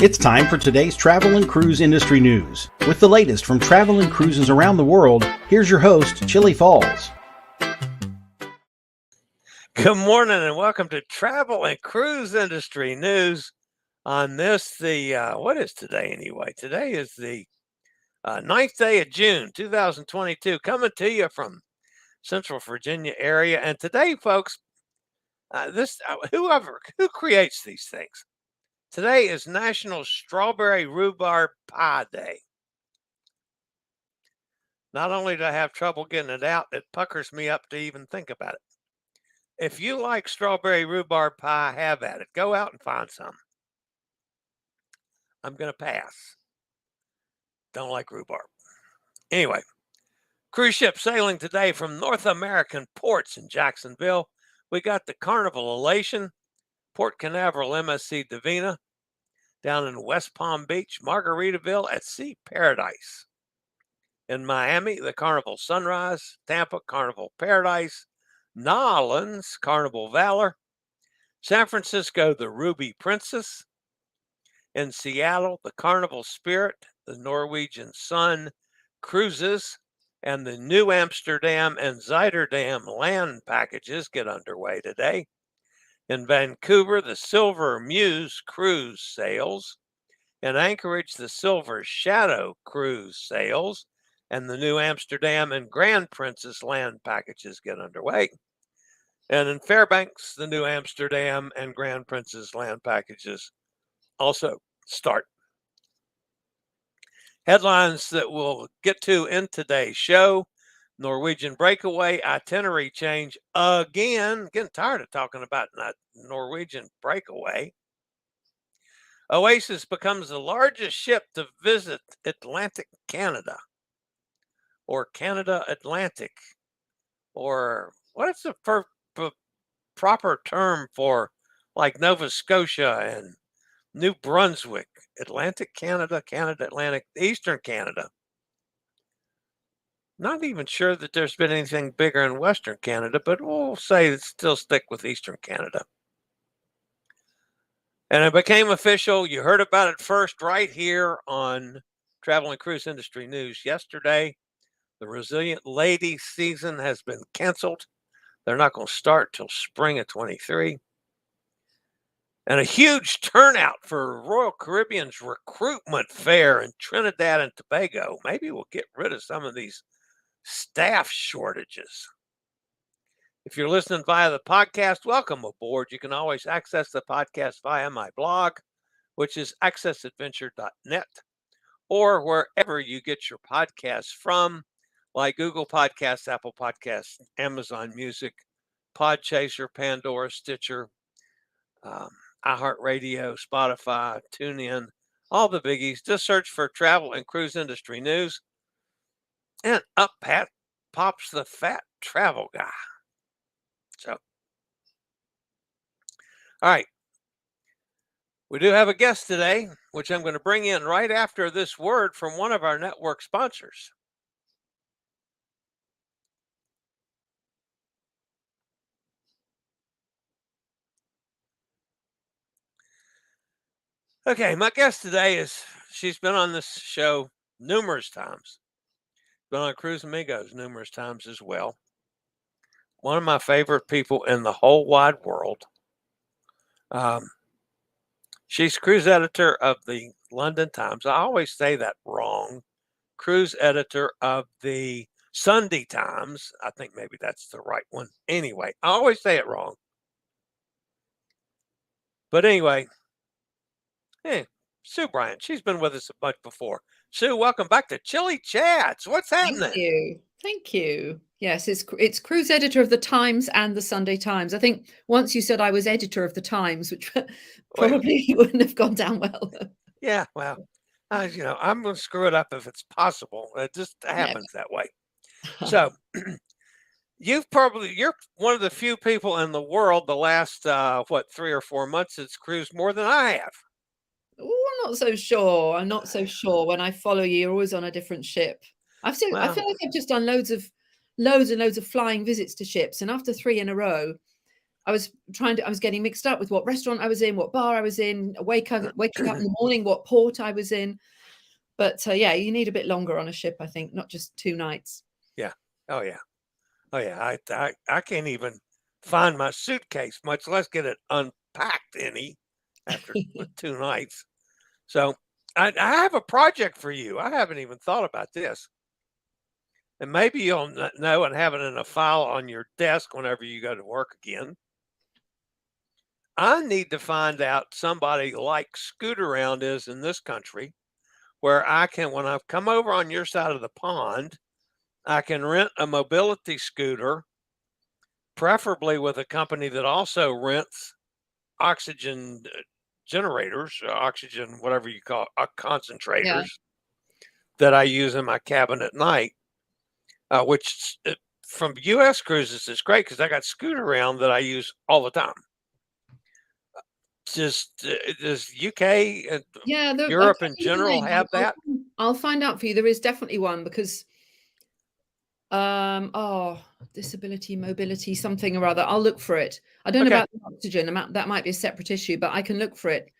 It's time for today's travel and cruise industry news. With the latest from travel and cruises around the world, here's your host, Chillie Falls. Good morning and welcome to Travel and Cruise Industry News. On this, what is today anyway? Today is the 9th day of June, 2022, coming to you from Central Virginia area. And today, folks, who creates these things? Today is National Strawberry Rhubarb Pie Day. Not only do I have trouble getting it out, it puckers me up to even think about it. If you like strawberry rhubarb pie, have at it. Go out and find some. I'm going to pass. Don't like rhubarb. Anyway, cruise ship sailing today from North American ports in Jacksonville. We got the Carnival Elation, Port Canaveral MSC Divina, down in West Palm Beach, Margaritaville at Sea Paradise. In Miami, the Carnival Sunrise, Tampa, Carnival Paradise, New Orleans, Carnival Valor, San Francisco, the Ruby Princess, in Seattle, the Carnival Spirit, the Norwegian Sun Cruises, and the New Amsterdam and Zuiderdam land packages get underway today. In Vancouver, the Silver Muse Cruise sails. In Anchorage, the Silver Shadow Cruise sails, and the New Amsterdam and Grand Princess land packages get underway. And in Fairbanks, the New Amsterdam and Grand Princess land packages also start. Headlines that we'll get to in today's show: Norwegian Breakaway itinerary change again. Getting tired of talking about Norwegian Breakaway. Oasis becomes the largest ship to visit Atlantic Canada, or Canada Atlantic, or what is the proper term for like Nova Scotia and New Brunswick? Atlantic Canada, Canada Atlantic, Eastern Canada. Not even sure that there's been anything bigger in Western Canada, but we'll still stick with Eastern Canada. And it became official. You heard about it first right here on Travel and Cruise Industry News yesterday. The Resilient Lady season has been canceled. They're not going to start till spring of 23. And a huge turnout for Royal Caribbean's Recruitment Fair in Trinidad and Tobago. Maybe we'll get rid of some of these staff shortages. If you're listening via the podcast, welcome aboard. You can always access the podcast via my blog, which is accessadventure.net, or wherever you get your podcasts from, like Google Podcasts, Apple Podcasts, Amazon Music, Podchaser, Pandora, Stitcher, iHeartRadio, Spotify, TuneIn, all the biggies. Just search for Travel and Cruise Industry News, and up pops the fat travel guy. So, all right. We do have a guest today, which I'm going to bring in right after this word from one of our network sponsors. Okay, my guest today she's been on this show numerous times. Been on Cruise Amigos numerous times as well. One of my favorite people in the whole wide world. She's cruise editor of the London Times. I always say that wrong. Cruise editor of the Sunday Times. I think maybe that's the right one. Anyway, I always say it wrong. But anyway, Sue Bryant. She's been with us a bunch before. Sue, welcome back to Chillie Chats. What's happening? Thank you. Yes, it's cruise editor of the Times and the Sunday Times. I think once you said I was editor of the Times, which probably wouldn't have gone down well. Yeah, well, I'm going to screw it up if it's possible. It just happens that way. So you're one of the few people in the world the last 3 or 4 months that's cruised more than I have. Oh, I'm not so sure. I'm not so sure. When I follow you, you're always on a different ship. I feel like I've just done loads and loads of flying visits to ships, and after 3 in a row, I was getting mixed up with what restaurant I was in, what bar I was in, waking up in the morning, what port I was in. But yeah, you need a bit longer on a ship, I think, not just 2 nights. Yeah. Oh yeah. Oh yeah. I can't even find my suitcase, much less get it unpacked any after with 2 nights. So I have a project for you. I haven't even thought about this. And maybe you'll know and have it in a file on your desk whenever you go to work again. I need to find out somebody like Scootaround is in this country, where I can, when I've come over on your side of the pond, I can rent a mobility scooter, preferably with a company that also rents oxygen generators, oxygen, whatever you call it, concentrators that I use in my cabin at night, which from U.S. cruises is great because I got Scootaround that I use all the time. Just does UK and Europe in general have that? I'll find out for you. There is definitely one because disability, mobility, something or other. I'll look for it. I don't know about the oxygen. That might be a separate issue, but I can look for it.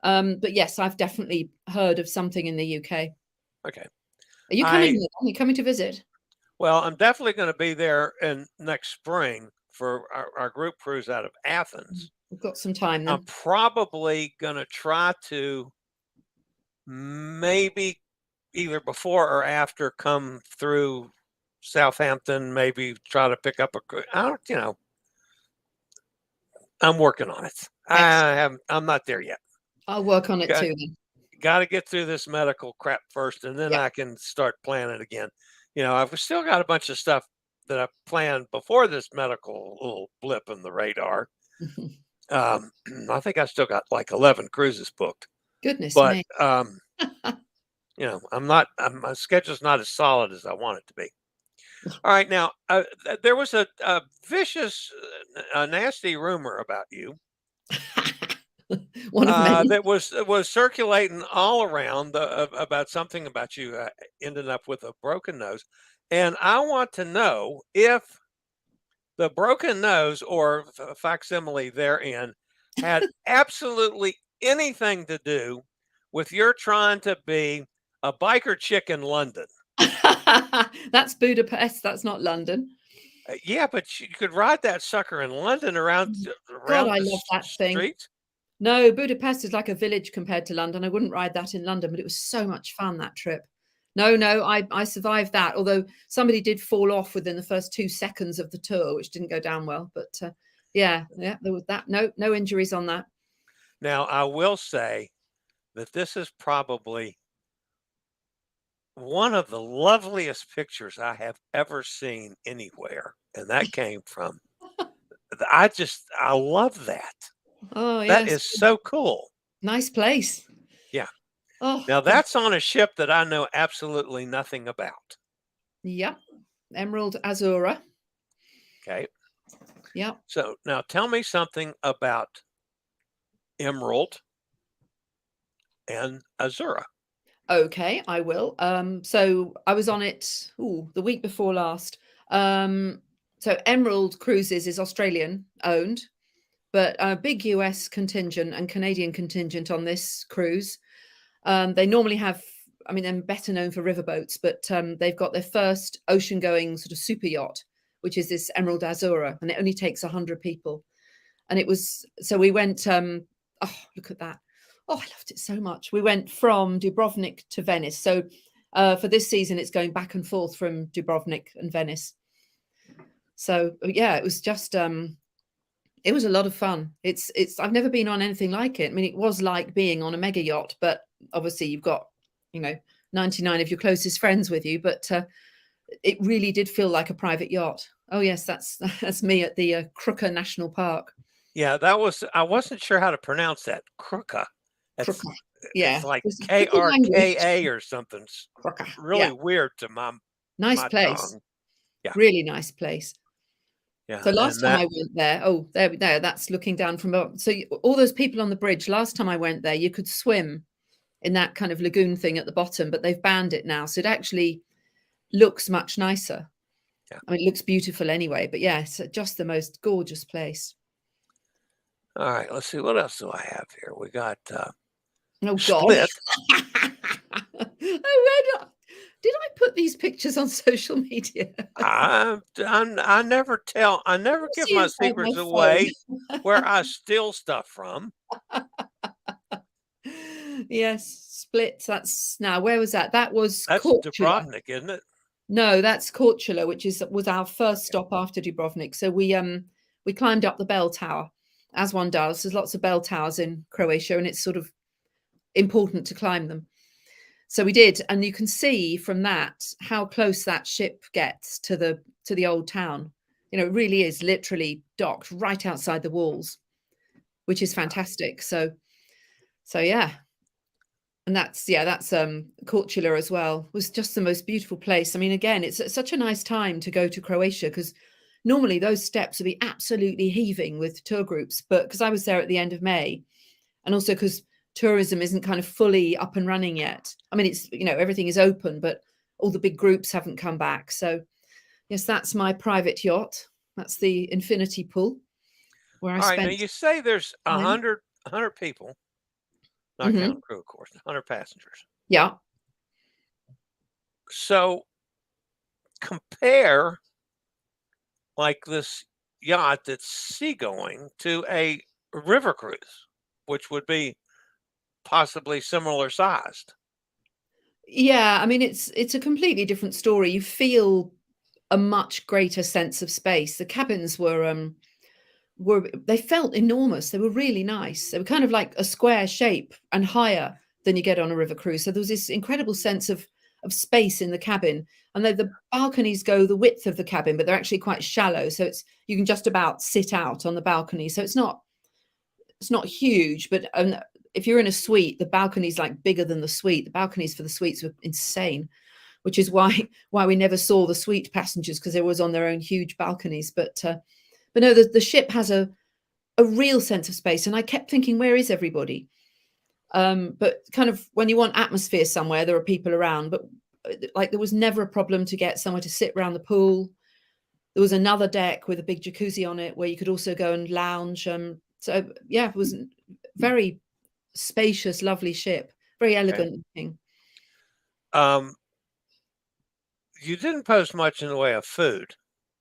But yes, I've definitely heard of something in the UK. Okay. Are you coming? Are you coming to visit? Well, I'm definitely going to be there in next spring for our group cruise out of Athens. We've got some time then. I'm probably going to try to maybe either before or after come through Southampton, maybe try to pick up I'm working on it. I'm not there yet. I'll work on it too. Got to get through this medical crap first, and then I can start planning again. I've still got a bunch of stuff that I planned before this medical little blip in the radar. I think I still got like 11 cruises booked. Goodness me. But my schedule's not as solid as I want it to be. All right, now there was a vicious, nasty rumor about you. One of many. That was circulating all around about something about you ending up with a broken nose, and I want to know if the broken nose or facsimile therein had absolutely anything to do with your trying to be a biker chick in London. That's Budapest. That's not London. Yeah, but you could ride that sucker in London around God, I love that streets. Thing. No, Budapest is like a village compared to London. I wouldn't ride that in London, but it was so much fun, that trip. No, I survived that, although somebody did fall off within the first 2 seconds of the tour, which didn't go down well. But yeah, there was that. No injuries on that. Now, I will say that this is probably one of the loveliest pictures I have ever seen anywhere, and that came from, I love that. Oh, yeah. That is so cool. Nice place. Yeah. Oh, now that's on a ship that I know absolutely nothing about. Yep. Emerald Azzurra. Okay. Yep. So now tell me something about Emerald and Azzurra. Okay, I will. So I was on it the week before last. So Emerald Cruises is Australian owned, but a big US contingent and Canadian contingent on this cruise. They normally have, they're better known for riverboats, but they've got their first ocean-going sort of super yacht, which is this Emerald Azzurra, and it only takes 100 people. And we went, look at that. Oh, I loved it so much. We went from Dubrovnik to Venice. So for this season, it's going back and forth from Dubrovnik and Venice. So yeah, it was just, it was a lot of fun. I've never been on anything like it. It was like being on a mega yacht, but obviously you've got, 99 of your closest friends with you, but it really did feel like a private yacht. Oh yes, that's me at the Krooka National Park. Yeah, I wasn't sure how to pronounce that. Krooka. Yeah. It's like Krka or something. Krooka. Really weird to my nice place. Tongue. Yeah. Really nice place. Yeah. So last time I went there, that's looking down from up. So all those people on the bridge, last time I went there, you could swim in that kind of lagoon thing at the bottom, but they've banned it now. So it actually looks much nicer. Yeah. It looks beautiful anyway, but yeah, it's just the most gorgeous place. All right, let's see. What else do I have here? We got Oh gosh. Split. Did I put these pictures on social media? I never give See my inside my secrets away phone. where I steal stuff from. Yes, Split. That's now, where was that? That was That's Korčula. Dubrovnik, isn't it? No, that's Korčula, which was our first stop after Dubrovnik. So we climbed up the bell tower, as one does. There's lots of bell towers in Croatia, and it's sort of important to climb them. So we did, and you can see from that how close that ship gets to the old town. You know, it really is literally docked right outside the walls, which is fantastic. So yeah. And that's Korčula as well. It was just the most beautiful place. I mean, again, it's such a nice time to go to Croatia, because normally those steps would be absolutely heaving with tour groups. But because I was there at the end of May, and also because tourism isn't kind of fully up and running yet. I mean, it's, everything is open, but all the big groups haven't come back. So yes, that's my private yacht. That's the Infinity Pool, where I All right, now spent you say there's time. 100 people, not Mhm. counting crew, of course, 100 passengers. Yeah. So compare like this yacht that's seagoing to a river cruise, which would be possibly similar sized. Yeah, I mean, it's a completely different story. You feel a much greater sense of space. The cabins were they felt enormous. They were really nice. They were kind of like a square shape and higher than you get on a river cruise. So there was this incredible sense of space in the cabin. And the balconies go the width of the cabin, but they're actually quite shallow. So you can just about sit out on the balcony. So it's not huge, but if you're in a suite, the balcony's like bigger than the suite. The balconies for the suites were insane, which is why we never saw the suite passengers, because they was on their own huge balconies. But no, the ship has a real sense of space, and I kept thinking, where is everybody? But kind of when you want atmosphere somewhere, there are people around. But like there was never a problem to get somewhere to sit around the pool. There was another deck with a big jacuzzi on it where you could also go and lounge. So yeah, it was very spacious, lovely ship, very elegant looking. You didn't post much in the way of food.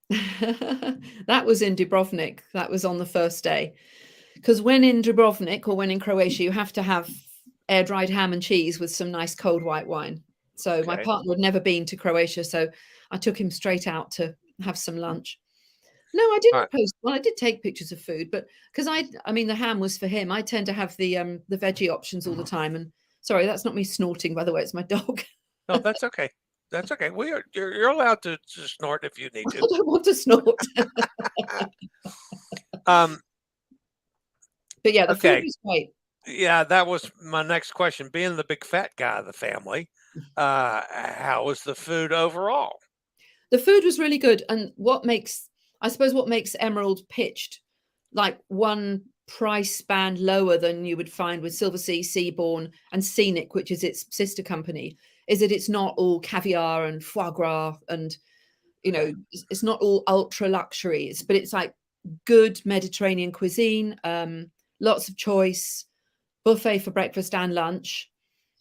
That was in Dubrovnik. That was on the first day. Because when in Dubrovnik or when in Croatia, you have to have air-dried ham and cheese with some nice cold white wine. So my partner had never been to Croatia, so I took him straight out to have some lunch. No, I didn't post. Well, I did take pictures of food, but because I mean, the ham was for him. I tend to have the veggie options all the time. And sorry, that's not me snorting, by the way. It's my dog. Oh, that's okay. That's okay. You're allowed to snort if you need to. I don't want to snort. But yeah, the food was great. Yeah, that was my next question. Being the big fat guy of the family, how was the food overall? The food was really good. And I suppose what makes Emerald pitched like one price band lower than you would find with Silversea, Seabourn, and Scenic, which is its sister company, is that it's not all caviar and foie gras and, it's not all ultra luxuries, but it's like good Mediterranean cuisine, lots of choice, buffet for breakfast and lunch,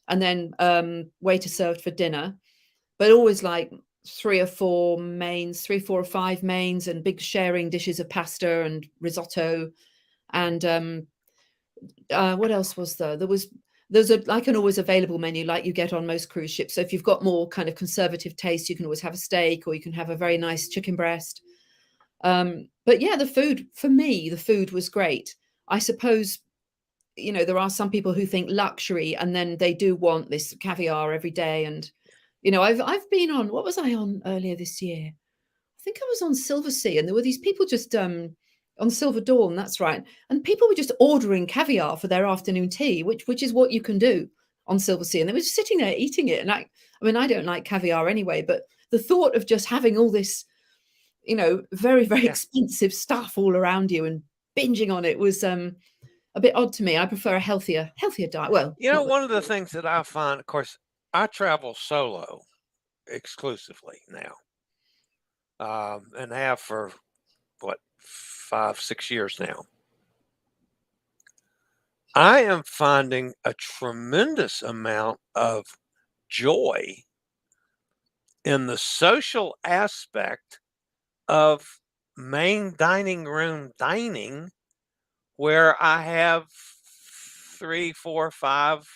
and then waiter served for dinner, but always like 3 or 4 mains, 3, 4 or 5 mains, and big sharing dishes of pasta and risotto. And what else was there? There's like an always available menu like you get on most cruise ships. So if you've got more kind of conservative taste, you can always have a steak, or you can have a very nice chicken breast. But yeah, the food was great. I suppose, there are some people who think luxury and then they do want this caviar every day. And, I've been on, what was I on earlier this year? I think I was on Silversea, and there were these people just on Silver Dawn, that's right. And people were just ordering caviar for their afternoon tea, which is what you can do on Silversea. And they were just sitting there eating it. And I mean, I don't like caviar anyway, but the thought of just having all this, very, very expensive stuff all around you and binging on it was a bit odd to me. I prefer a healthier diet. Well, One of the things that I find, of course, I travel solo exclusively now, and have for 5, 6 years now. I am finding a tremendous amount of joy in the social aspect of main dining room dining, where I have 3, 4, 5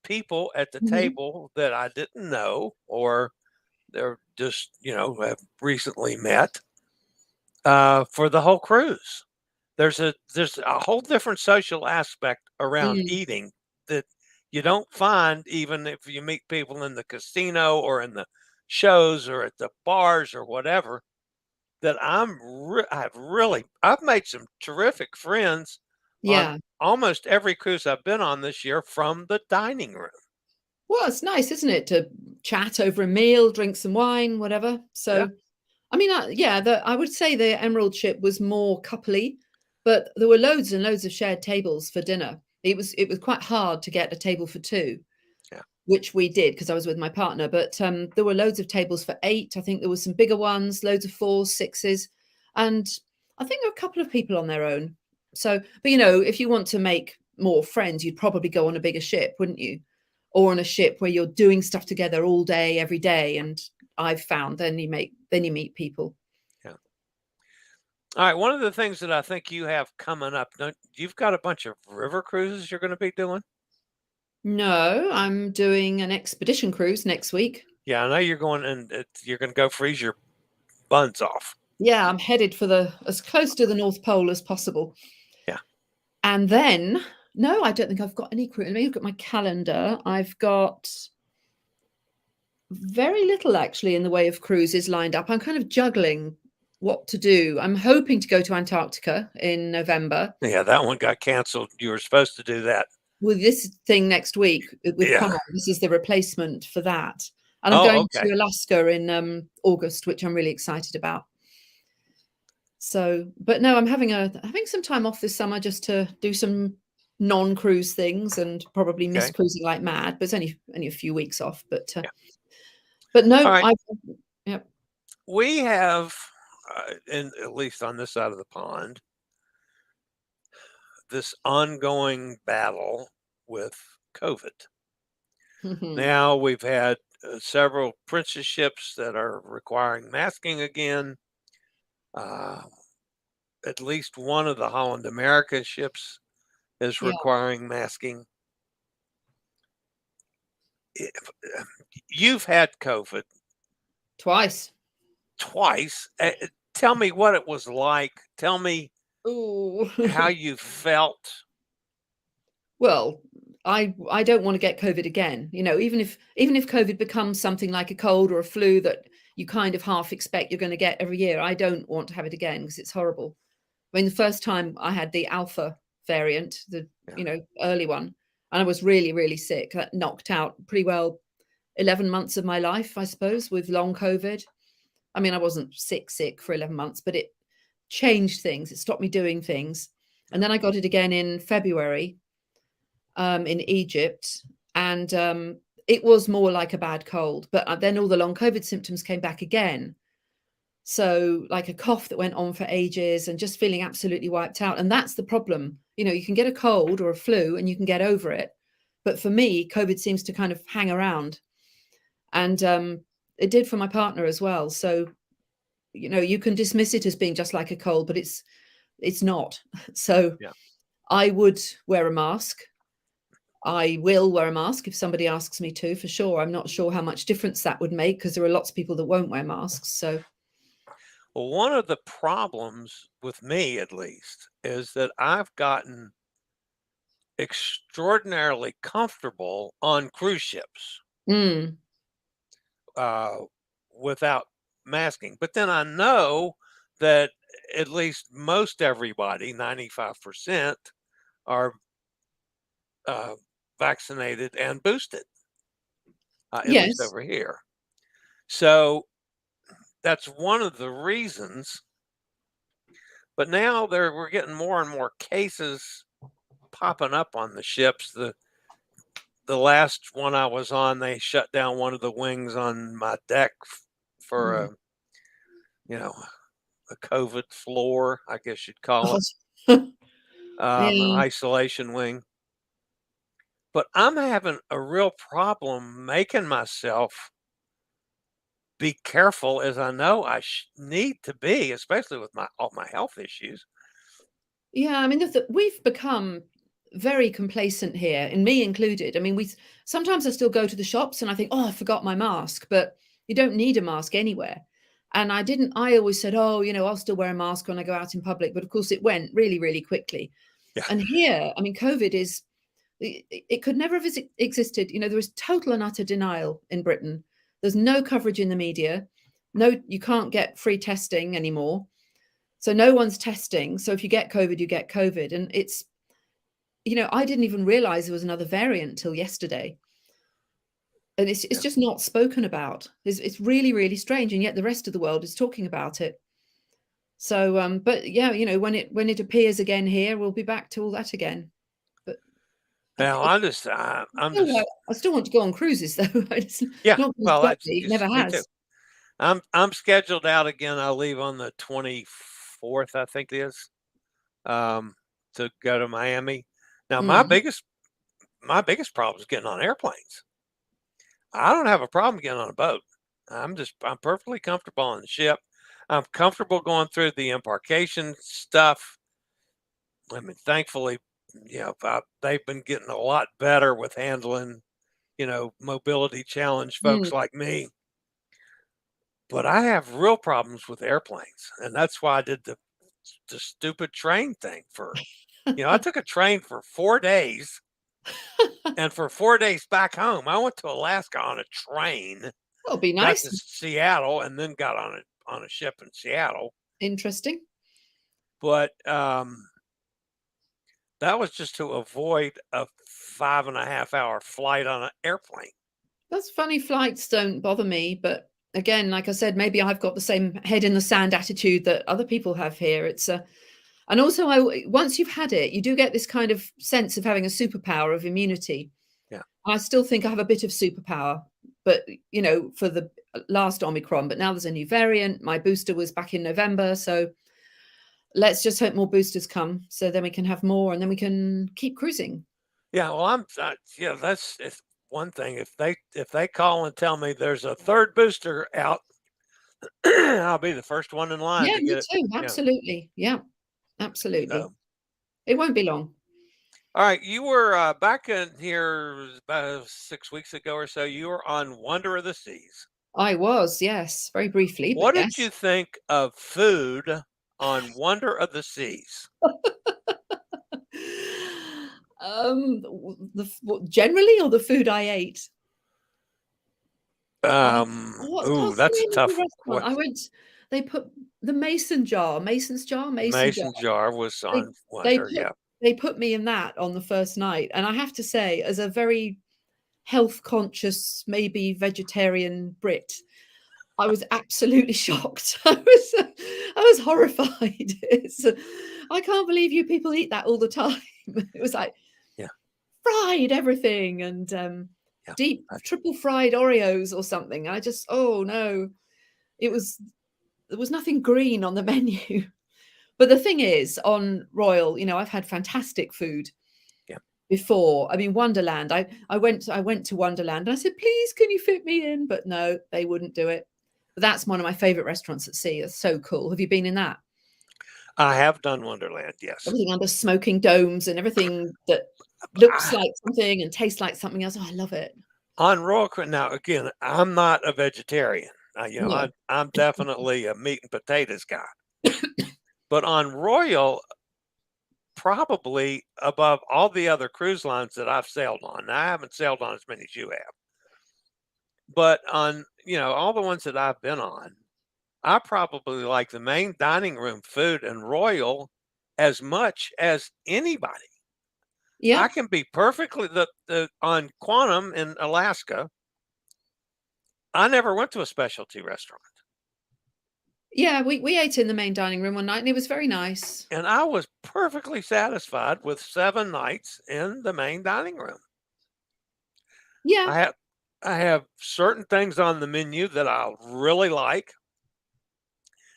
people at the Mhm. table that I didn't know, or they're just, have recently met, for the whole cruise. There's a whole different social aspect around Mm. eating that you don't find even if you meet people in the casino or in the shows or at the bars or whatever. That I've made some terrific friends on Yeah. almost every cruise I've been on this year from the dining room. Well, it's nice, isn't it, to chat over a meal, drink some wine, whatever. Yeah, So, I mean, yeah, I would say the Emerald ship was more coupley, but there were loads and loads of shared tables for dinner. It was quite hard to get a table for two, yeah. which we did because I was with my partner. But there were loads of tables for eight. I think there were some bigger ones, loads of fours, sixes, and I think there were a couple of people on their own. So, but if you want to make more friends, you'd probably go on a bigger ship, wouldn't you? Or on a ship where you're doing stuff together all day, every day. And I've found then you meet people. Yeah. All right. One of the things that I think you have coming up, you've got a bunch of river cruises you're going to be doing. No, I'm doing an expedition cruise next week. Yeah, I know you're going and you're going to go freeze your buns off. Yeah, I'm headed for as close to the North Pole as possible. Yeah. And then, no, I don't think I've got any cruise. Let me look at my calendar. I've got very little actually in the way of cruises lined up. I'm kind of juggling what to do. I'm hoping to go to Antarctica in November. Yeah, that one got canceled. You were supposed to do that. With this thing next week with Yeah. Ponant, this is the replacement for that. And I'm Oh, going okay. to Alaska in August, which I'm really excited about. So, but no, I'm having some time off this summer just to do some non-cruise things and probably miss Okay. cruising like mad. But it's only a few weeks off. But Yeah. but All no, right. yep. We have, at least on this side of the pond, this ongoing battle with COVID. Now we've had several princess ships that are requiring masking again. At least one of the Holland America ships is Yeah, requiring masking. You've had COVID twice. twice. Tell me what it was like. Tell me Oh, how you felt. well, I don't want to get COVID again. Even if COVID becomes something like a cold or a flu that you kind of half expect you're going to get every year, I don't want to have it again because it's horrible. I mean, the first time I had the alpha variant, the Yeah. early one, and I was really, really sick. That knocked out pretty well 11 months of my life, I suppose, with long COVID. I mean, I wasn't sick for 11 months, but it changed things. It stopped me doing things. And then I got it again in February in Egypt, and it was more like a bad cold. But then all the long COVID symptoms came back again. So, like a cough that went on for ages and just feeling absolutely wiped out. And that's the problem. You can get a cold or a flu and you can get over it. But for me, COVID seems to kind of hang around. And it did for my partner as well. So, you can dismiss it as being just like a cold, but it's not. So Yeah. I would wear a mask. I will wear a mask if somebody asks me to, for sure. I'm not sure how much difference that would make because there are lots of people that won't wear masks. So, Well, one of the problems with me, at least, is that I've gotten extraordinarily comfortable on cruise ships mm, uh, without masking. But then I know that at least most everybody, 95%, are uh, vaccinated and boosted, at least yes. over here. So that's one of the reasons. But now we're getting more and more cases popping up on the ships. The last one I was on, they shut down one of the wings on my deck for Mm. you know, a COVID floor, I guess you'd call it, God. an Yeah. isolation wing. but I'm having a real problem making myself be careful as I know I need to be, especially with all my health issues. Yeah, I mean, we've become very complacent here, and me included. I mean, we sometimes I still go to the shops and I think, oh, I forgot my mask, but you don't need a mask anywhere. And I always said, oh, I'll still wear a mask when I go out in public. But of course, it went really, really quickly. Yeah. And here, I mean, COVID it could never have existed. There is total and utter denial in Britain. There's no coverage in the media. No, you can't get free testing anymore. So no one's testing. So if you get COVID, you get COVID. And it's, I didn't even realize there was another variant till yesterday. And it's just not spoken about. It's really, really strange. And yet the rest of the world is talking about it. So, but yeah, when it appears again here, we'll be back to all that again. But now I still want to go on cruises though. Never has. Me too. I'm scheduled out again. I'll leave on the 24th, I think it is, to go to Miami. Now, my biggest problem is getting on airplanes. I don't have a problem getting on a boat. I'm perfectly comfortable on the ship. I'm comfortable going through the embarkation stuff. I mean, thankfully, they've been getting a lot better with handling, mobility challenge folks like me. But I have real problems with airplanes, and that's why I did the stupid train thing I took a train for 4 days, and for 4 days back home, I went to Alaska on a train. That'll be nice. Got to Seattle, and then got on a ship in Seattle. Interesting. But that was just to avoid a 5.5-hour flight on an airplane. That's funny. Flights don't bother me, but again, like I said, maybe I've got the same head in the sand attitude that other people have here. And also once you've had it, you do get this kind of sense of having a superpower of immunity. Yeah. I still think I have a bit of superpower, but for the last Omicron, but now there's a new variant. My booster was back in November. So let's just hope more boosters come so then we can have more and then we can keep cruising. Yeah. Well, that's one thing. If they call and tell me there's a third booster out, I'll be the first one in line to get it. Yeah, me too. Absolutely. Yeah, absolutely. It won't be long. All right. You were back in here about 6 weeks ago or so. You were on Wonder of the Seas. I was, yes, very briefly. What did you think of food on Wonder of the Seas? Generally, or the food I ate? That's a tough one. I went. They put the mason jar was on Wonder. They put me in that on the first night, and I have to say, as a very health conscious, maybe vegetarian Brit, I was absolutely shocked. I was horrified. I can't believe you people eat that all the time. It was like fried everything and deep triple fried Oreos or something. I just, oh no, there was nothing green on the menu. But the thing is, on Royal, I've had fantastic food before. I mean, Wonderland. I went to Wonderland and I said, please, can you fit me in? But no, they wouldn't do it. But that's one of my favorite restaurants at sea. It's so cool. Have you been in that? I have done Wonderland, yes. Everything under smoking domes and everything that looks like something and tastes like something else. Oh, I love it. On Royal, now again, I'm not a vegetarian. I'm definitely a meat and potatoes guy. But on Royal, probably above all the other cruise lines that I've sailed on. Now, I haven't sailed on as many as you have. But on, all the ones that I've been on, I probably like the main dining room food in Royal as much as anybody. Yeah. I can be perfectly on Quantum in Alaska. I never went to a specialty restaurant. Yeah, we ate in the main dining room one night and it was very nice. And I was perfectly satisfied with 7 nights in the main dining room. Yeah. I have certain things on the menu that I really like.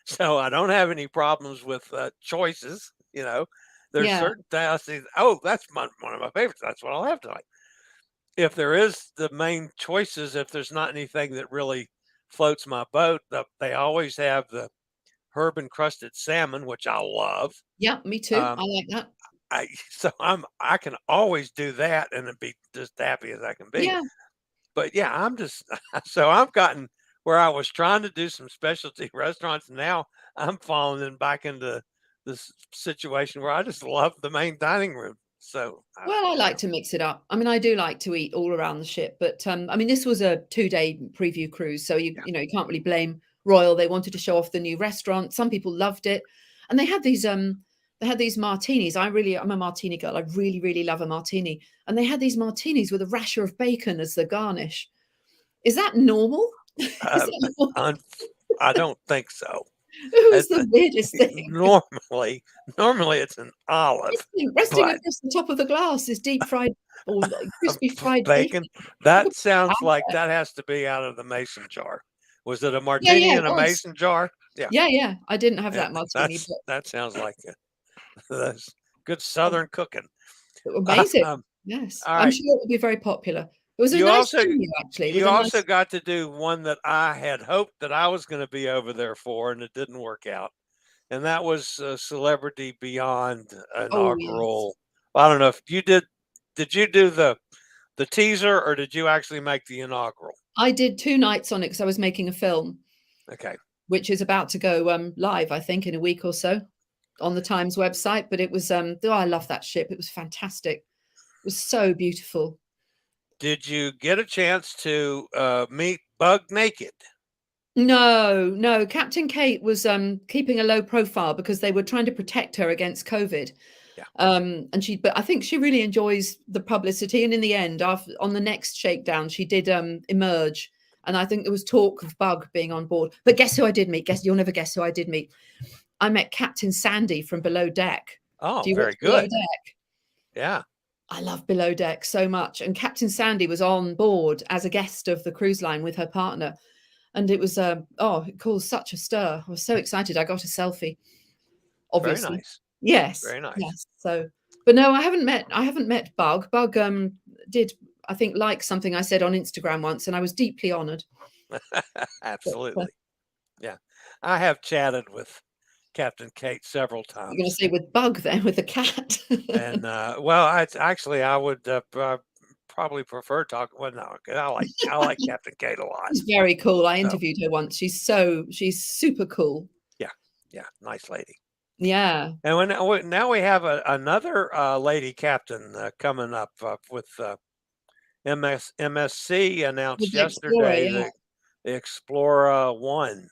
So I don't have any problems with choices. There's certain things I say, oh, that's one of my favorites. That's what I'll have tonight. if there is the main choices, if there's not anything that really floats my boat, they always have the herb encrusted salmon, which I love. Yeah, me too. Um, I like that. I can always do that and be just happy as I can be. Yeah. But yeah, I'm just so I've gotten where I was trying to do some specialty restaurants. Now I'm falling back into this situation where I just love the main dining room. So, Well, I like to mix it up. I mean, I do like to eat all around the ship, but I mean, this was a 2-day preview cruise, so yeah. you can't really blame Royal. They wanted to show off the new restaurant. Some people loved it, and they had these martinis. I'm a martini girl. I really, really love a martini, and they had these martinis with a rasher of bacon as the garnish. Is that normal? Is Uh, that normal? I don't think so. It was It's the weirdest thing. normally it's an olive, Resting but across the top of the glass is deep fried or crispy fried bacon. bacon. That sounds like that has to be out of the mason jar. Was it a Yeah, martini yeah, in it a was. mason jar? Yeah, Yeah, yeah. I didn't have yeah. that martini, but That sounds like that's good Southern cooking. amazing. Um, Yes, all I'm right. sure it will be very popular. It was a You nice also venue, actually. It was you a also nice. got to do one that I had hoped that I was going to be over there for, and it didn't work out. And that was Celebrity Beyond Oh yes, inaugural. I don't know if you did. Did you do the teaser, or did you actually make the inaugural? I did 2 nights on it because I was making a film, Okay. which is about to go live, I think, in a week or so on the Times website. But it was oh, I love that ship. It was fantastic. It was so beautiful. Did you get a chance to meet Bug Naked? No, no. Captain Kate was keeping a low profile because they were trying to protect her against COVID. Yeah. But I think she really enjoys the publicity. And in the end, after on the next shakedown, she did emerge. And I think there was talk of Bug being on board. But guess who I did meet? You'll never guess who I did meet. I met Captain Sandy from Below Deck. Oh, Do you watch very Below good. Deck? Yeah. I love Below Deck so much. And Captain Sandy was on board as a guest of the cruise line with her partner. And it was it caused such a stir. I was so excited. I got a selfie, Very obviously. nice. Yes, Very nice. yes. So, but no, I haven't met Bug. Bug did, I think, like something I said on Instagram once, and I was deeply honored. But Absolutely. Yeah. I have chatted with Captain Kate several you're going to times. say with Bug then, with the cat. And well, I would probably prefer talking. Well, no, 'cause I like Captain Kate a lot. She's very cool. I So interviewed her once. She's super cool. yeah, yeah, nice lady. Yeah. And now we have another lady captain coming up with MSC With announced the Explorer, yesterday yeah. the Explorer 1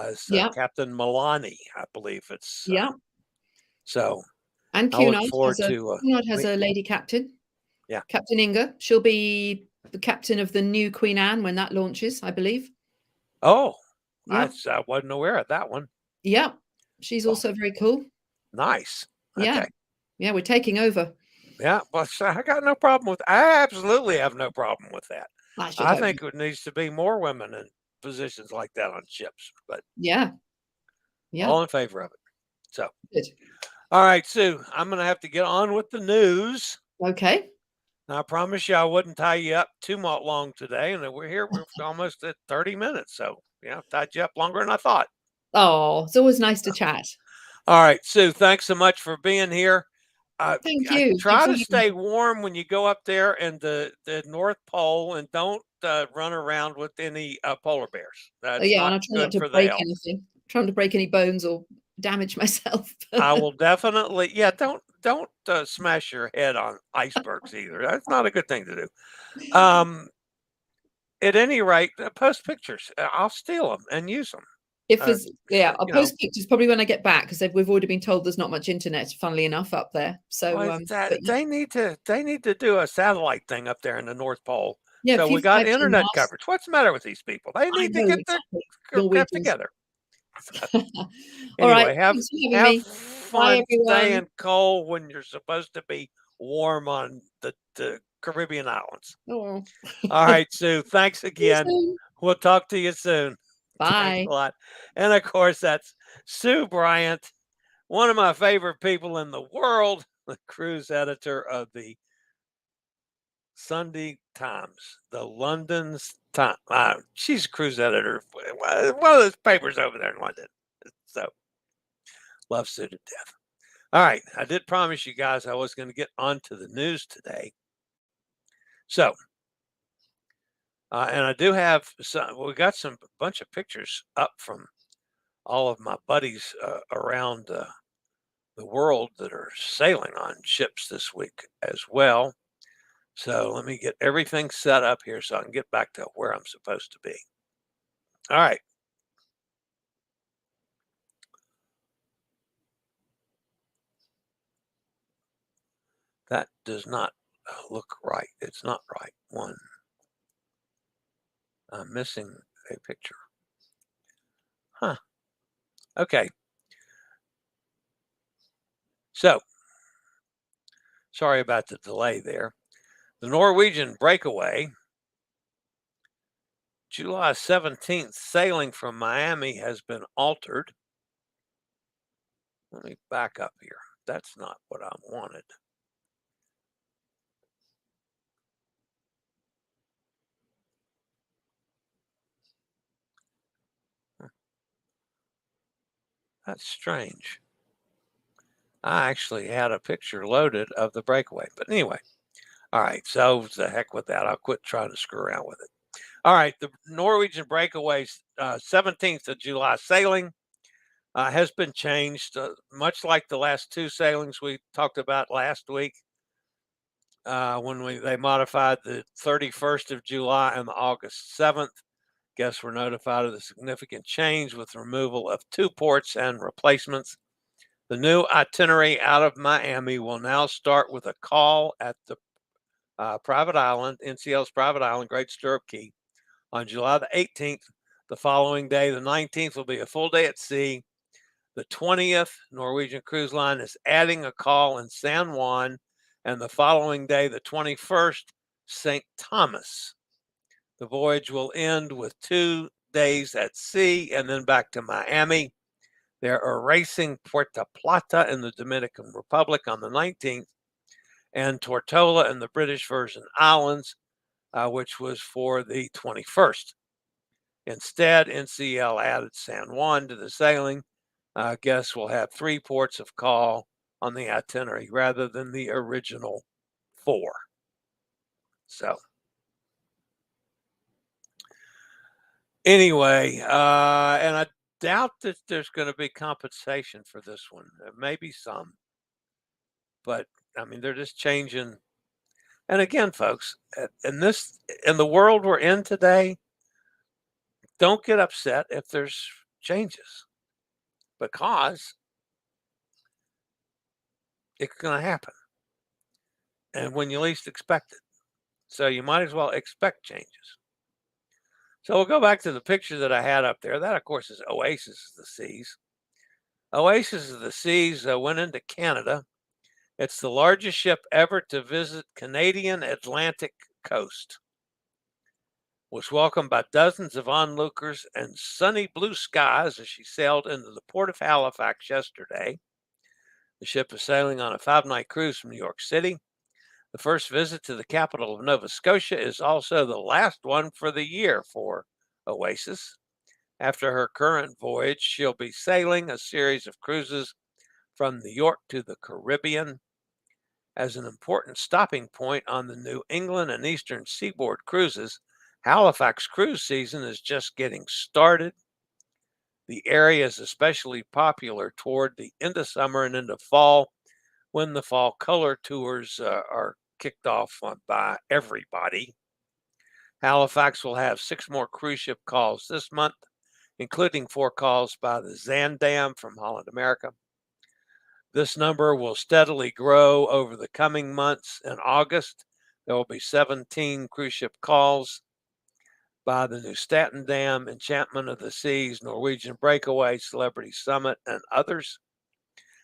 is Yeah. Captain Milani, I believe it's. Yeah. So And I look Cunard forward to. has a lady captain. Yeah. Captain Inga. She'll be the captain of the new Queen Anne when that launches, I believe. Oh, Yeah. I wasn't aware of that one. Yeah. She's Well, also very cool. nice. Yeah. Okay. Yeah, we're taking over. Yeah, well, so I got no problem with. I absolutely have no problem with that. I should I hope. think it needs to be more women in positions like that on ships, but Yeah. Yeah. all in favor of it. So, Good. all right, Sue, I'm going to have to get on with the news. Okay. I promise you I wouldn't tie you up too much long today, and we're almost at 30 minutes, so yeah, tied you up longer than I thought. Oh, it's always nice to chat. All right, Sue, thanks so much for being here. Thank you. Try to stay warm when you go up there in the North Pole, and don't run around with any polar bears. That's Yeah, and not I try good not to for the break health. anything. Trying to break any bones or damage myself. I will definitely, yeah. Don't smash your head on icebergs either. That's not a good thing to do. At any rate, post pictures. I'll steal them and use them. I'll post pictures probably when I get back because we've already been told there's not much internet, funnily enough, up there. So Well, but yeah. they need to do a satellite thing up there in the North Pole. Yeah, a So few we got 5G internet masts. coverage. What's the matter with these people? They I need to know get their exactly. crap Norwegians. together. All right. Anyway, have Thanks for having me. fun Bye, staying everyone. cold when you're supposed to be warm on the Caribbean islands. Oh. All right, Sue. Thanks See you again. soon. We'll talk to you soon. Thanks Bye. a lot. And of course, that's Sue Bryant, one of my favorite people in the world, the cruise editor of the Sunday Times, the London's time. She's a cruise editor, one of those papers over there in London. So, loves it to death. All right, I did promise you guys I was going to get onto the news today. So, and I do have some. We got a bunch of pictures up from all of my buddies around the world that are sailing on ships this week as well. So let me get everything set up here so I can get back to where I'm supposed to be. All right. That does not look right. It's not right. I'm missing a picture. Huh. Okay. So, sorry about the delay there. The Norwegian Breakaway, July 17th, sailing from Miami has been altered. Let me back up here. That's not what I wanted. That's strange. I actually had a picture loaded of the Breakaway. But anyway, all right. So the heck with that. I'll quit trying to screw around with it. All right. The Norwegian Breakaway's 17th of July sailing has been changed, much like the last two sailings we talked about last week when they modified the 31st of July and the August 7th. Guests were notified of the significant change with removal of 2 ports and replacements. The new itinerary out of Miami will now start with a call at the private island, NCL's private island, Great Stirrup Key, on July the 18th. The following day, the 19th, will be a full day at sea. The 20th, Norwegian Cruise Line is adding a call in San Juan, and the following day, the 21st, St. Thomas. The voyage will end with 2 days at sea and then back to Miami. They're erasing Puerto Plata in the Dominican Republic on the 19th and Tortola in the British Virgin Islands, which was for the 21st. Instead, NCL added San Juan to the sailing. Guests will have 3 ports of call on the itinerary rather than the original 4. So, anyway, and I doubt that there's going to be compensation for this one. There may be some, but I mean, they're just changing. And again, folks, in the world we're in today, don't get upset if there's changes because it's going to happen and when you least expect it. So you might as well expect changes. So we'll go back to the picture that I had up there. That, of course, is Oasis of the Seas. Oasis of the Seas went into Canada. It's the largest ship ever to visit Canadian Atlantic coast. Was welcomed by dozens of onlookers and sunny blue skies as she sailed into the port of Halifax yesterday. The ship is sailing on a 5-night cruise from New York City. The first visit to the capital of Nova Scotia is also the last one for the year for Oasis. After her current voyage, she'll be sailing a series of cruises from New York to the Caribbean. As an important stopping point on the New England and Eastern Seaboard cruises, Halifax cruise season is just getting started. The area is especially popular toward the end of summer and into fall, when the fall color tours are kicked off by everybody. Halifax will have 6 more cruise ship calls this month, including 4 calls by the Zaandam from Holland America. This number will steadily grow over the coming months. In August, there will be 17 cruise ship calls by the New Statendam, Enchantment of the Seas, Norwegian Breakaway, Celebrity Summit, and others.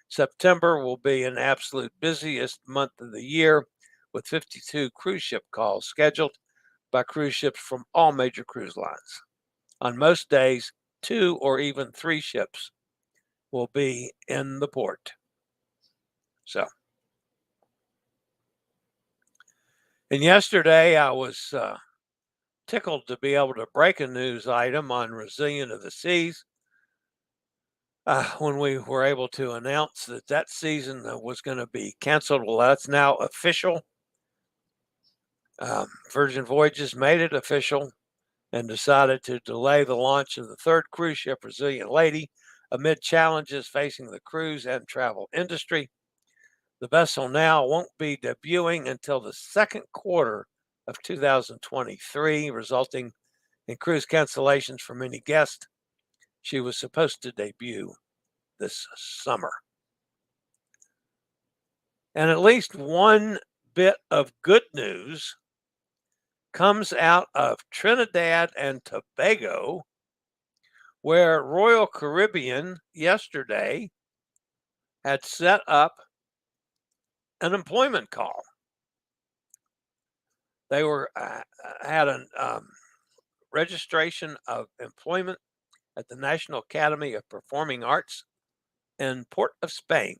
September will be an absolute busiest month of the year, with 52 cruise ship calls scheduled by cruise ships from all major cruise lines. On most days, 2 or even 3 ships will be in the port. So, And yesterday I was tickled to be able to break a news item on Resilient of the Seas when we were able to announce that that season was going to be canceled. Well, that's now official. Virgin Voyages made it official and decided to delay the launch of the third cruise ship, Resilient Lady, amid challenges facing the cruise and travel industry. The vessel now won't be debuting until the second quarter of 2023, resulting in cruise cancellations for many guests. She was supposed to debut this summer. And at least one bit of good news comes out of Trinidad and Tobago, where Royal Caribbean yesterday had set up an employment call. They had a registration of employment at the National Academy of Performing Arts in Port of Spain.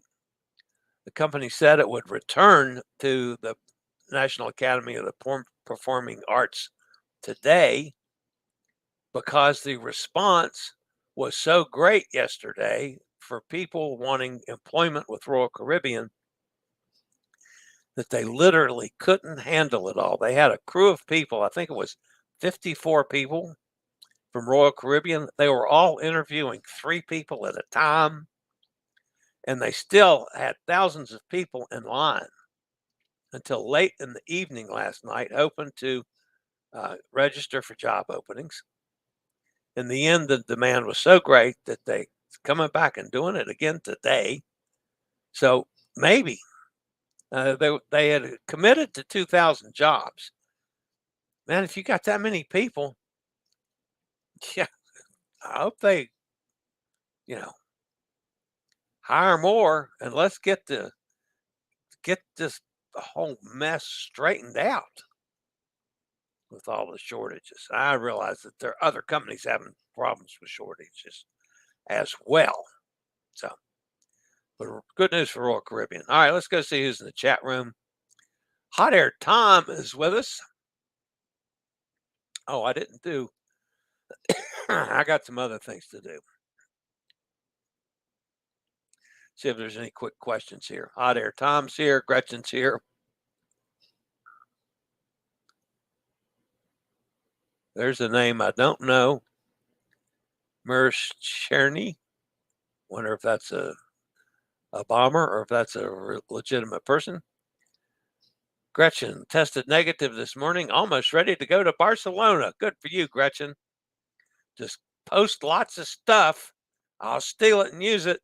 The company said it would return to the National Academy of the Performing Arts today because the response was so great yesterday for people wanting employment with Royal Caribbean that they literally couldn't handle it all. They had a crew of people, I think it was 54 people from Royal Caribbean. They were all interviewing 3 people at a time, and they still had thousands of people in line until late in the evening last night, hoping to register for job openings. In the end, the demand was so great that they coming back and doing it again today. So maybe they had committed to 2,000 jobs. Man, if you got that many people, yeah, I hope they, hire more and let's get this whole mess straightened out with all the shortages. I realize that there are other companies having problems with shortages as well. So, but good news for Royal Caribbean. All right, let's go see who's in the chat room. Hot Air Tom is with us. Oh, I didn't do. I got some other things to do. See if there's any quick questions here. Hot Air Tom's here. Gretchen's here. There's a name I don't know. Merce Cherny. Wonder if that's a bomber or if that's a legitimate person. Gretchen tested negative this morning, almost ready to go to Barcelona. Good for you, Gretchen. Just post lots of stuff. I'll steal it and use it.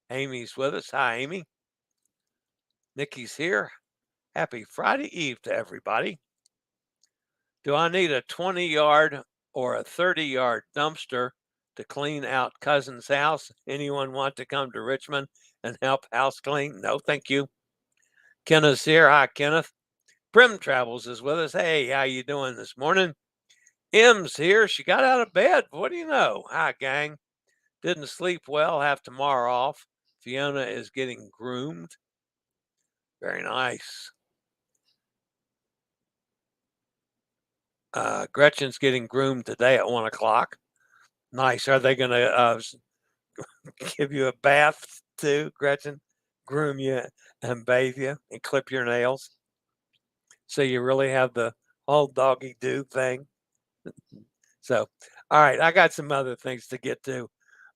Amy's with us. Hi, Amy. Nikki's here. Happy Friday Eve to everybody. Do I need a 20-yard or a 30-yard dumpster to clean out cousin's house? Anyone want to come to Richmond and help house clean? No, thank you. Kenneth's here. Hi, Kenneth. Prim Travels is with us. Hey, how you doing this morning? M's here. She got out of bed. What do you know? Hi, gang. Didn't sleep well. Have tomorrow off. Fiona is getting groomed. Very nice. Gretchen's getting groomed today at 1 o'clock. Nice. Are they going to give you a bath too, Gretchen? Groom you and bathe you and clip your nails? So you really have the whole doggy do thing? So, all right, I got some other things to get to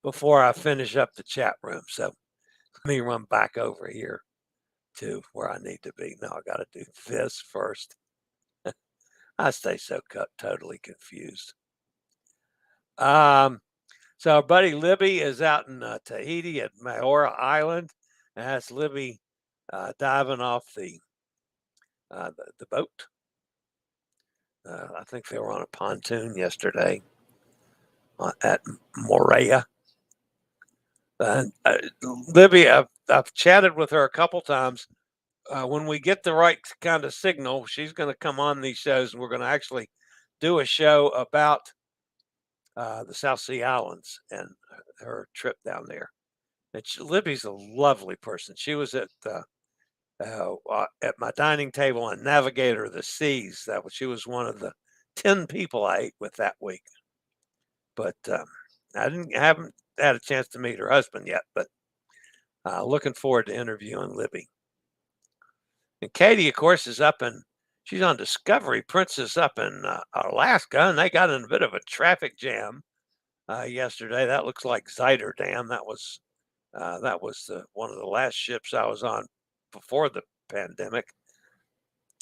before I finish up the chat room. So let me run back over here to where I need to be. Now I got to do this first. I stay so totally confused. So our buddy Libby is out in Tahiti at Maora Island. And that's Libby diving off the boat. I think they were on a pontoon yesterday at Moorea. Libby, I've chatted with her a couple times. When we get the right kind of signal, she's going to come on these shows, and we're going to actually do a show about the South Sea Islands and her trip down there. And Libby's a lovely person. She was at at my dining table on Navigator of the Seas. She was one of the 10 people I ate with that week. But haven't had a chance to meet her husband yet, but looking forward to interviewing Libby. And Katie, of course, she's on Discovery Princess up in Alaska, and they got in a bit of a traffic jam yesterday. That looks like Zider Dam. That was one of the last ships I was on before the pandemic.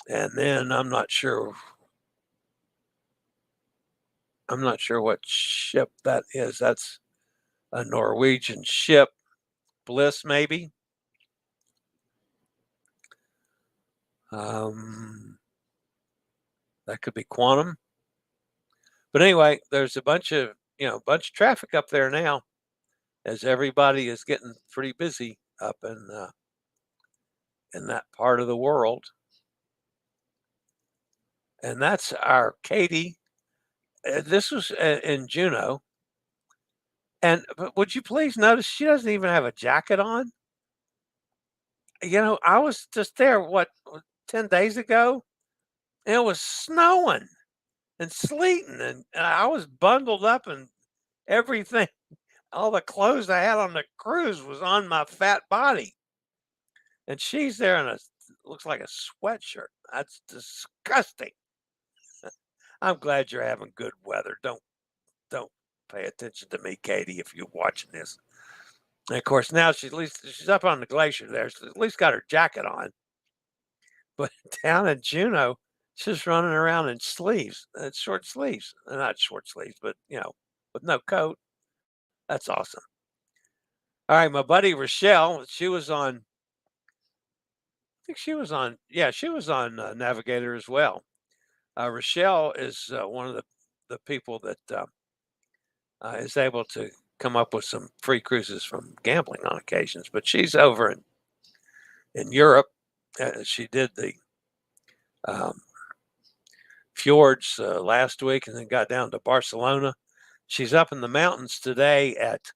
And then I'm not sure what ship that is. That's a Norwegian ship, Bliss maybe. That could be Quantum. But anyway, there's a bunch of traffic up there now, as everybody is getting pretty busy up in that part of the world. And that's our Katie. This was in Juneau. But would you please notice she doesn't even have a jacket on? I was just there, 10 days ago? And it was snowing and sleeting, and I was bundled up and everything. All the clothes I had on the cruise was on my fat body. And she's there in looks like a sweatshirt. That's disgusting. I'm glad you're having good weather. Don't pay attention to me, Katie, if you're watching this. And of course, now she's up on the glacier there. She's at least got her jacket on. But down in Juneau, she's running around in sleeves, short sleeves. Not short sleeves, but, with no coat. That's awesome. All right, my buddy Rochelle, she was on Navigator as well. Rochelle is one of the people that is able to come up with some free cruises from gambling on occasions, but she's over in Europe. She did the fjords last week and then got down to Barcelona. She's up in the mountains today at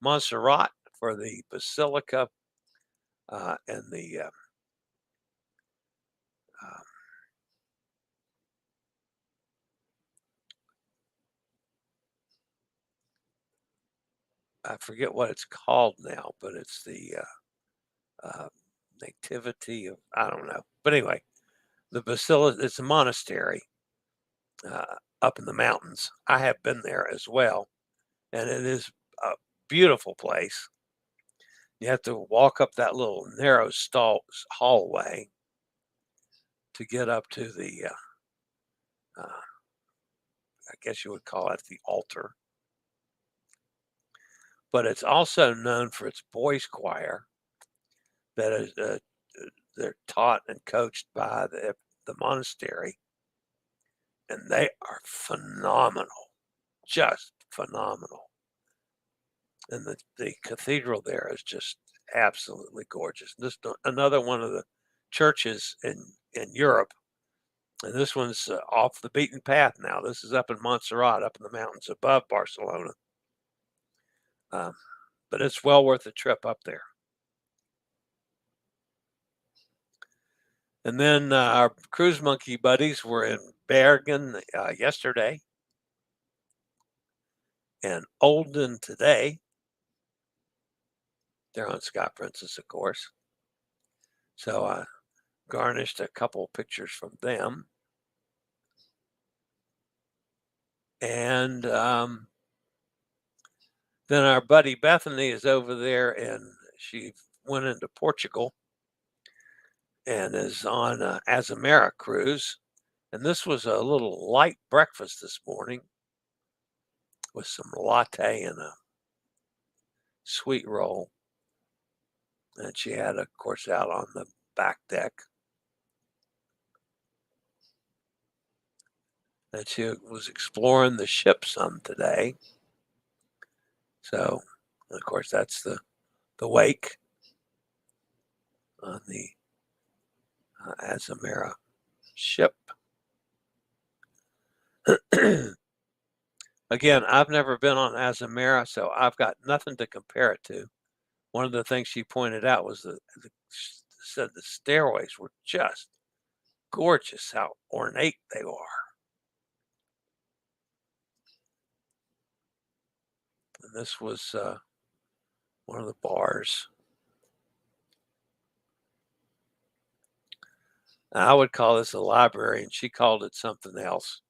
Montserrat for the Basilica and the I forget what it's called now, but it's the Nativity of, I don't know. But anyway, the Basilica, it's a monastery up in the mountains. I have been there as well, and it is a beautiful place. You have to walk up that little narrow hallway to get up to the, I guess you would call it the altar. But it's also known for its boys choir that is they're taught and coached by the monastery, and they are phenomenal, just phenomenal. And the cathedral there is just absolutely gorgeous. This another one of the churches in Europe, and this one's off the beaten path now. This is up in Montserrat, up in the mountains above Barcelona. But it's well worth the trip up there. And then our cruise monkey buddies were in Bergen yesterday and Olden today. They're on Scott Princess, of course. So I garnished a couple pictures from them. And then our buddy Bethany is over there, and she went into Portugal and is on Azamara Cruise. And this was a little light breakfast this morning with some latte and a sweet roll. And she had, of course, out on the back deck. And she was exploring the ship some today. So, of course, that's the wake on the Azamara ship. Again, I've never been on Azamara, so I've got nothing to compare it to. One of the things she pointed out was the said the stairways were just gorgeous, how ornate they are. And this was one of the bars. Now, I would call this a library, and she called it something else.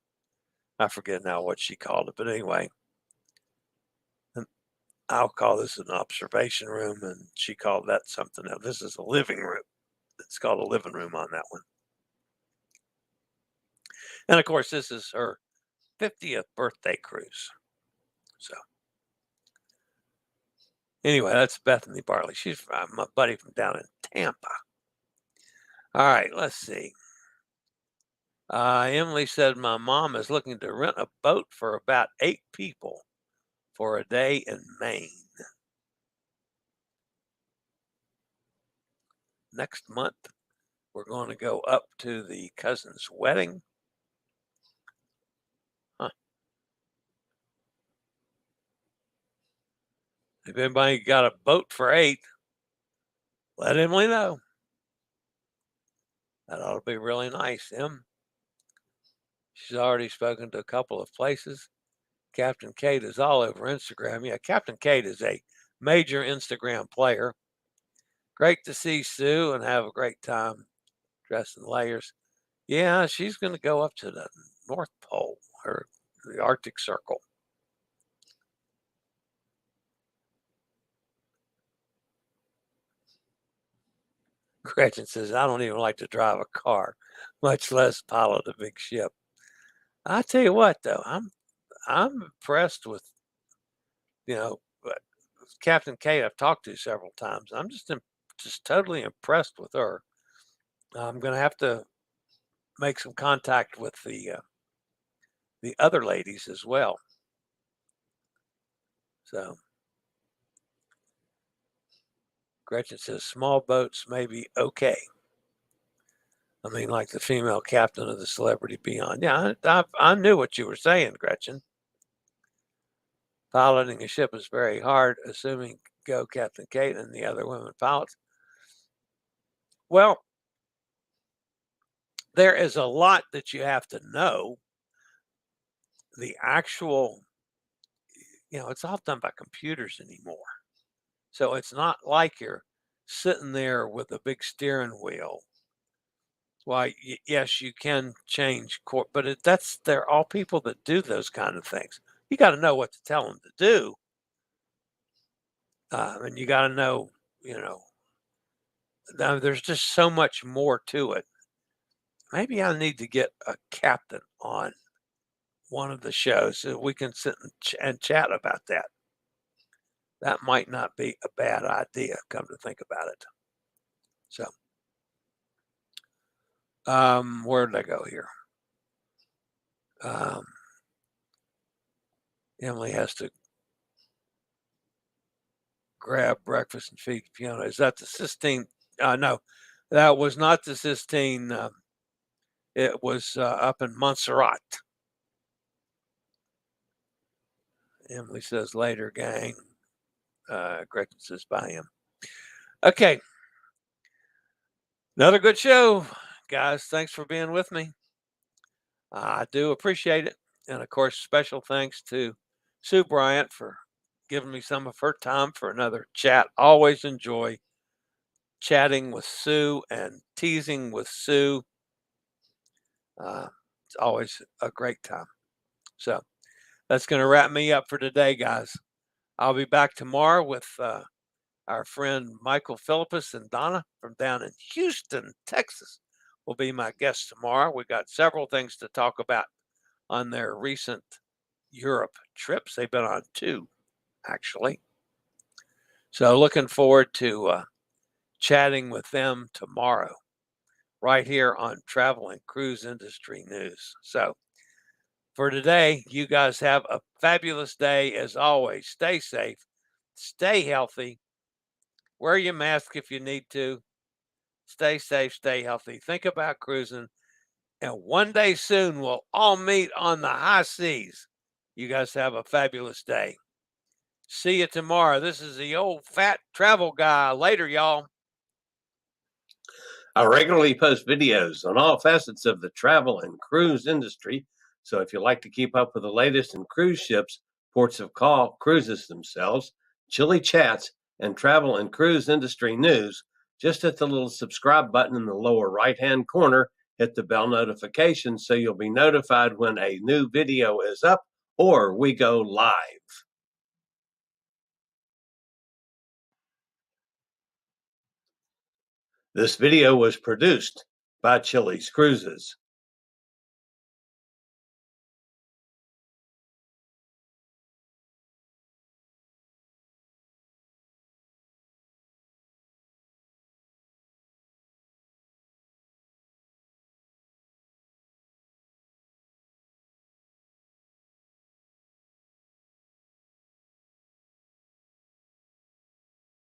I forget now what she called it, but anyway, I'll call this an observation room, and she called that something else. This is a living room. It's called a living room on that one. And of course, this is her 50th birthday cruise. So anyway, that's Bethany Barley. She's my buddy from down in Tampa. All right, let's see. Emily said, my mom is looking to rent a boat for about 8 people for a day in Maine. Next month, we're going to go up to the cousin's wedding. Huh. If anybody got a boat for 8, let Emily know. That ought to be really nice, Em. She's already spoken to a couple of places. Captain Kate is all over Instagram. Yeah, Captain Kate is a major Instagram player. Great to see Sue and have a great time dressed in layers. Yeah, she's going to go up to the North Pole or the Arctic Circle. Gretchen says, I don't even like to drive a car, much less pilot a big ship. I tell you what, though, I'm impressed with, Captain Kate I've talked to several times. I'm just totally impressed with her. I'm going to have to make some contact with the other ladies as well. So Gretchen says small boats may be okay. I mean, like the female captain of the Celebrity Beyond. Yeah, I knew what you were saying, Gretchen. Piloting a ship is very hard, assuming go Captain Kate and the other women pilots. Well, there is a lot that you have to know. The actual, it's all done by computers anymore. So it's not like you're sitting there with a big steering wheel. Why, yes, you can change course, but they're all people that do those kind of things. You got to know what to tell them to do. And you got to know, there's just so much more to it. Maybe I need to get a captain on one of the shows so we can sit and chat about that. That might not be a bad idea, come to think about it. So, where did I go here? Emily has to grab breakfast and feed Fiona. Is that the Sistine? No, that was not the Sistine. It was up in Montserrat. Emily says later, gang. Gretchen says bye him. Okay. Another good show, guys. Thanks for being with me. I do appreciate it. And of course, special thanks to Sue Bryant for giving me some of her time for another chat. Always enjoy chatting with Sue and teasing with Sue. It's always a great time. So that's going to wrap me up for today, guys. I'll be back tomorrow with our friend Michael Philippus and Donna from down in Houston, Texas. Will be my guest tomorrow. We got several things to talk about on their recent Europe trips. They've been on 2, actually. So looking forward to chatting with them tomorrow, right here on Travel and Cruise Industry News. So for today, you guys have a fabulous day. As always, stay safe, stay healthy, wear your mask if you need to, stay safe, stay healthy. Think about cruising. And one day soon, we'll all meet on the high seas. You guys have a fabulous day. See you tomorrow. This is the old fat travel guy. Later, y'all. I regularly post videos on all facets of the travel and cruise industry, so if you like to keep up with the latest in cruise ships, ports of call, cruises themselves, Chillie chats, and travel and cruise industry news, just hit the little subscribe button in the lower right-hand corner, hit the bell notification so you'll be notified when a new video is up or we go live. This video was produced by Chillie's Cruises.